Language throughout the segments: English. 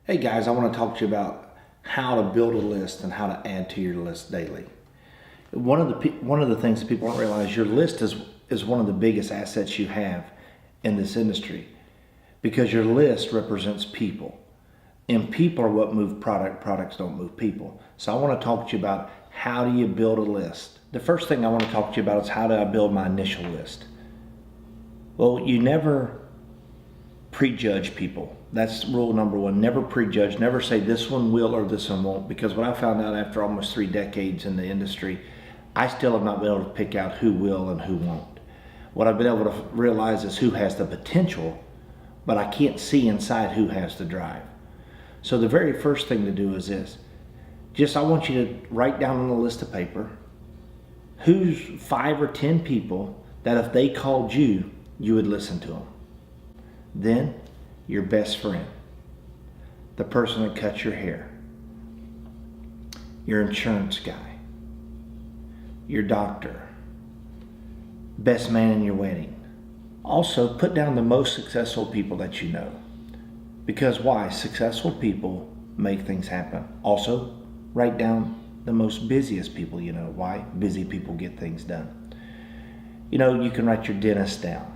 Hey guys, I want to talk to you about how to build a list and how to add to your list daily. One of the things that people don't realize, your list is one of the biggest assets you have in this industry, because your list represents people, and people are what move products don't move people. So I want to talk to you about how do you build a list. The first thing I want to talk to you about is how do I build my initial list. Well, you never prejudge people. That's rule number one. Never prejudge. Never say this one will or this one won't. Because what I found out after almost 3 decades in the industry, I still have not been able to pick out who will and who won't. What I've been able to realize is who has the potential, but I can't see inside who has the drive. So the very first thing to do is this. I want you to write down on a list of paper who's 5 or 10 people that if they called you, you would listen to them. Then your best friend, the person that cuts your hair, your insurance guy, your doctor, best man in your wedding. Also, put down the most successful people that you know. Because why? Successful people make things happen. Also, write down the most busiest people you know. Why? Busy people get things done. You can write your dentist down.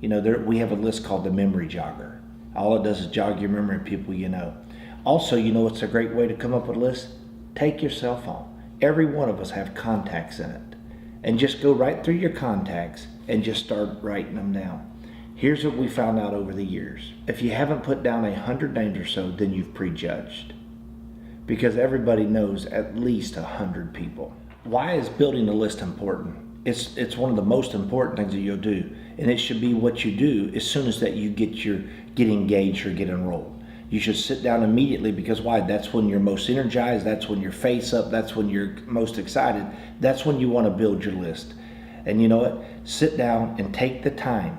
We have a list called the memory jogger. All it does is jog your memory of people you know. Also, it's a great way to come up with a list? Take your cell phone. Every one of us have contacts in it. And just go right through your contacts and just start writing them down. Here's what we found out over the years. If you haven't put down 100 names or so, then you've prejudged. Because everybody knows at least 100 people. Why is building a list important? It's one of the most important things that you'll do, and it should be what you do as soon as that you get engaged or get enrolled. You should sit down immediately, because why? That's when you're most energized, that's when you're face up, that's when you're most excited, that's when you want to build your list. And you know what? Sit down and take the time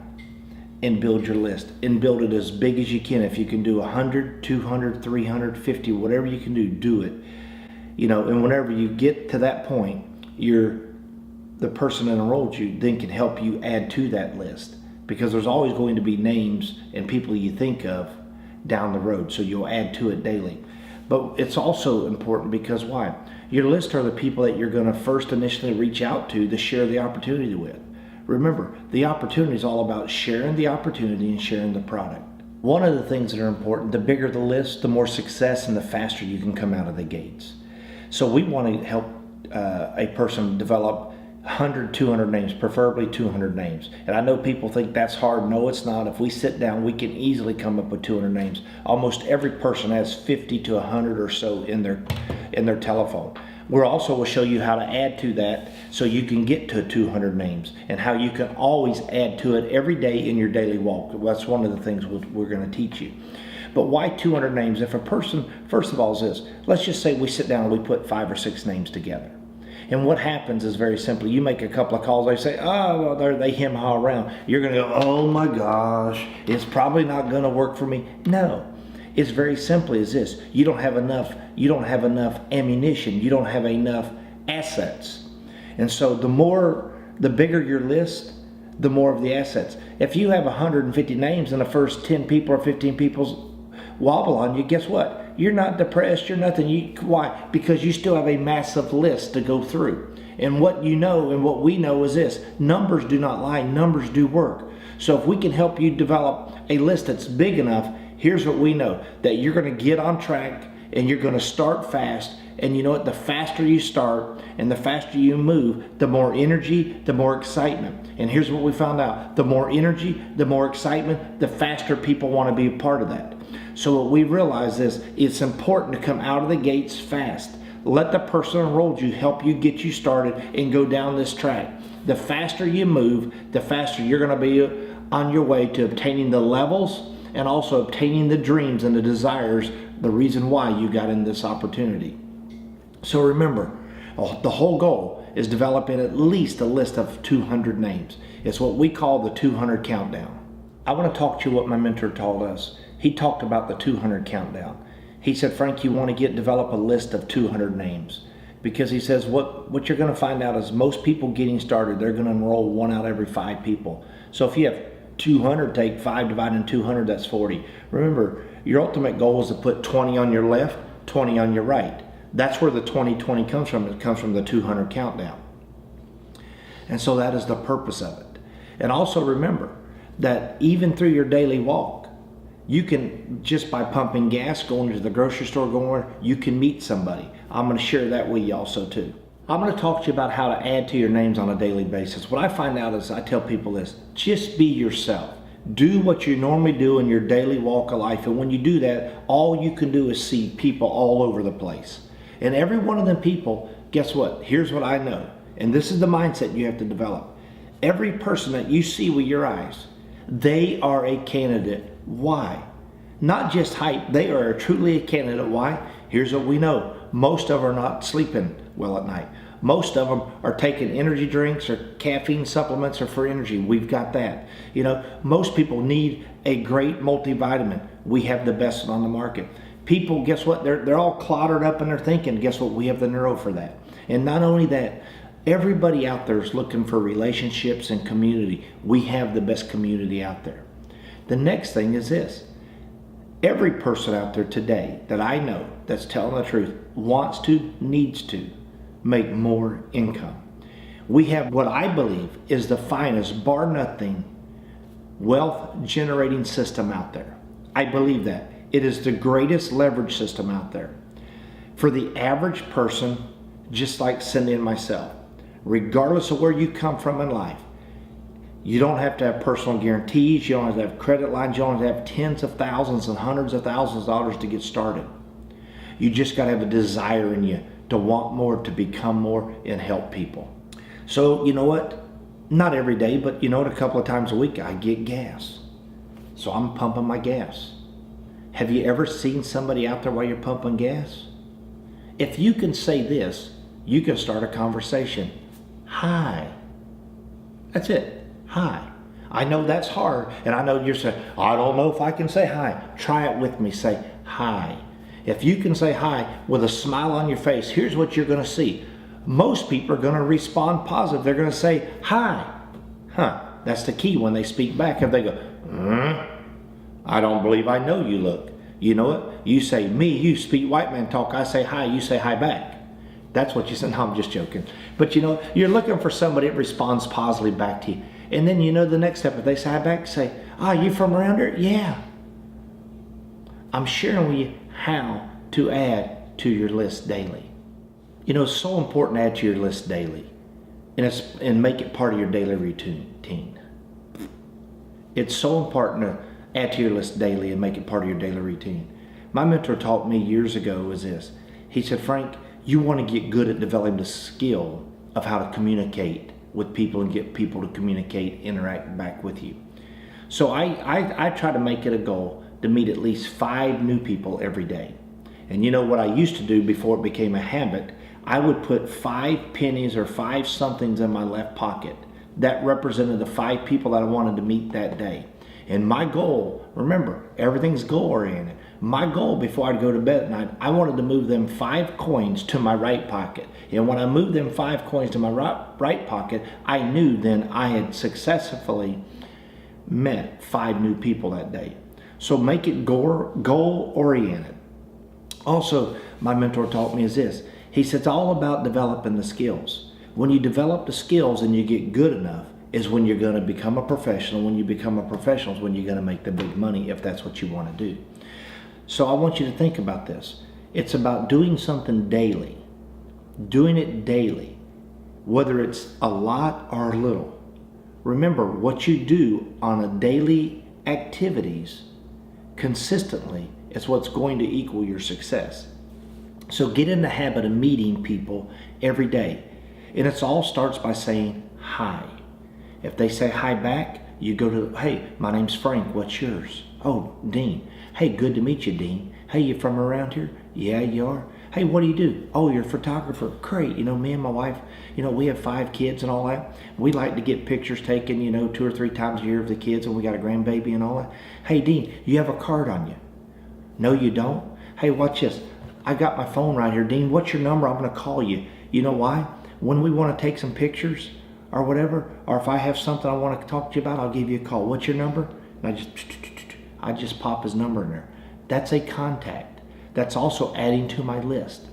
and build your list, and build it as big as you can. If you can do 100, 200, 300, 50, whatever you can do it. And whenever you get to that point, the person that enrolled you then can help you add to that list, because there's always going to be names and people you think of down the road, so you'll add to it daily. But it's also important because why? Your list are the people that you're going to first initially reach out to share the opportunity with. Remember, the opportunity is all about sharing the opportunity and sharing the product. One of the things that are important, the bigger the list, the more success and the faster you can come out of the gates. So we want to help a person develop 100, 200 names, preferably 200 names. And I know people think that's hard. No, it's not. If we sit down, we can easily come up with 200 names. Almost every person has 50 to 100 or so in their telephone. We also will show you how to add to that so you can get to 200 names, and how you can always add to it every day in your daily walk. That's one of the things we're going to teach you. But why 200 names? If a person, first of all, is this. Let's just say we sit down and we put 5 or 6 names together. And what happens is very simply, you make a couple of calls, they say, oh, well, they hem-haw around. You're going to go, oh my gosh, it's probably not going to work for me. No, it's very simply as this. You don't have enough ammunition. You don't have enough assets. And so the bigger your list, the more of the assets. If you have 150 names and the first 10 people or 15 people wobble on you, guess what? You're not depressed, you're nothing. Why? Because you still have a massive list to go through. And what you know and what we know is this: numbers do not lie, numbers do work. So if we can help you develop a list that's big enough, here's what we know: that you're going to get on track and you're going to start fast. And you know what? The faster you start and the faster you move, the more energy, the more excitement. And here's what we found out: the more energy, the more excitement, the faster people want to be a part of that. So what we realize is it's important to come out of the gates fast. Let the person enrolled you help you get you started and go down this track. The faster you move, the faster you're going to be on your way to obtaining the levels and also obtaining the dreams and the desires, the reason why you got in this opportunity. So remember, the whole goal is developing at least a list of 200 names. It's what we call the 200 countdown. I want to talk to you what my mentor told us. He talked about the 200 countdown. He said, Frank, you want to develop a list of 200 names. Because he says what you're going to find out is most people getting started, they're going to enroll 1 out of every 5 people. So if you have 200, take 5 divided into 200, that's 40. Remember, your ultimate goal is to put 20 on your left, 20 on your right. That's where the 20-20 comes from. It comes from the 200 countdown. And so that is the purpose of it. And also remember that even through your daily walk, you can, just by pumping gas, going to the grocery store, you can meet somebody. I'm going to share that with you also too. I'm going to talk to you about how to add to your names on a daily basis. What I find out is I tell people this: just be yourself. Do what you normally do in your daily walk of life. And when you do that, all you can do is see people all over the place. And every one of them people, guess what? Here's what I know. And this is the mindset you have to develop. Every person that you see with your eyes, they are a candidate. Why? Not just hype. They are truly a candidate. Why? Here's what we know. Most of them are not sleeping well at night. Most of them are taking energy drinks or caffeine supplements or for energy. We've got that. You know, most people need a great multivitamin. We have the best on the market. People, guess what? They're all cluttered up in their thinking. Guess what? We have the neuro for that. And not only that, everybody out there is looking for relationships and community. We have the best community out there. The next thing is this. Every person out there today that I know that's telling the truth wants to, needs to make more income. We have what I believe is the finest, bar nothing, wealth generating system out there. I believe that. It is the greatest leverage system out there. For the average person, just like Cindy and myself, regardless of where you come from in life, you don't have to have personal guarantees, you don't have to have credit lines, you don't have to have tens of thousands and hundreds of thousands of dollars to get started. You just got to have a desire in you to want more, to become more, and help people. So you know what? Not every day, but you know what? A couple of times a week I get gas. So I'm pumping my gas. Have you ever seen somebody out there while you're pumping gas? If you can say this, you can start a conversation. Hi. That's it. Hi. I know that's hard, and I know you're saying, I don't know if I can say hi. Try it with me. Say hi. If you can say hi with a smile on your face, here's what you're going to see. Most people are going to respond positive. They're going to say hi. That's the key when they speak back. If they go, I don't believe I know you, look. You know what? You say me, you speak white man talk. I say hi, you say hi back. That's what you said. No, I'm just joking. But you know, you're looking for somebody that responds positively back to you. And then you know the next step, if they say hi back, say, you from around here? Yeah. I'm sharing with you how to add to your list daily. You know, it's so important to add to your list daily and make it part of your daily routine. It's so important to add to your list daily and make it part of your daily routine. My mentor taught me years ago was this. He said, Frank, you want to get good at developing the skill of how to communicate with people and get people to communicate, interact back with you. So I try to make it a goal to meet at least 5 new people every day. And you know what I used to do before it became a habit? I would put 5 pennies or 5 somethings in my left pocket. That represented the 5 people that I wanted to meet that day. And my goal, remember, everything's goal oriented. My goal before I'd go to bed at night, I wanted to move them 5 coins to my right pocket. And when I moved them 5 coins to my right pocket, I knew then I had successfully met 5 new people that day. So make it goal oriented. Also, my mentor taught me is this. He said it's all about developing the skills. When you develop the skills and you get good enough is when you're going to become a professional. When you become a professional is when you're going to make the big money, if that's what you want to do. So I want you to think about this. It's about doing something daily. Doing it daily, whether it's a lot or a little. Remember, what you do on a daily activities consistently is what's going to equal your success. So get in the habit of meeting people every day. And it all starts by saying hi. If they say hi back, you go to, hey, my name's Frank, what's yours? Oh, Dean. Hey, good to meet you, Dean. Hey, you from around here? Yeah, you are. Hey, what do you do? Oh, you're a photographer. Great. You know, me and my wife, you know, we have 5 kids and all that. We like to get pictures taken, you know, 2 or 3 times a year of the kids, and we got a grandbaby and all that. Hey, Dean, you have a card on you? No, you don't? Hey, watch this. I got my phone right here. Dean, what's your number? I'm going to call you. You know why? When we want to take some pictures, or whatever, or if I have something I want to talk to you about, I'll give you a call. What's your number? And I just pop his number in there. That's a contact. That's also adding to my list.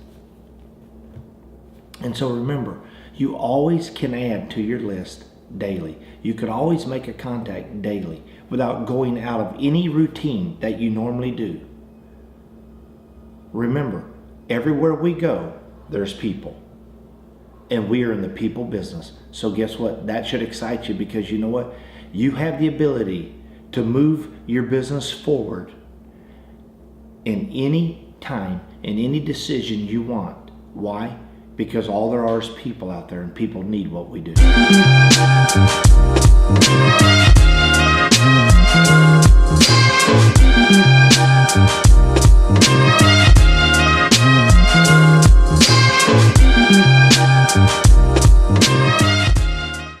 And so remember, you always can add to your list daily. You could always make a contact daily without going out of any routine that you normally do. Remember, everywhere we go, there's people. And we are in the people business. So guess what? That should excite you, because you know what? You have the ability to move your business forward in any time, in any decision you want. Why? Because all there are is people out there, and people need what we do.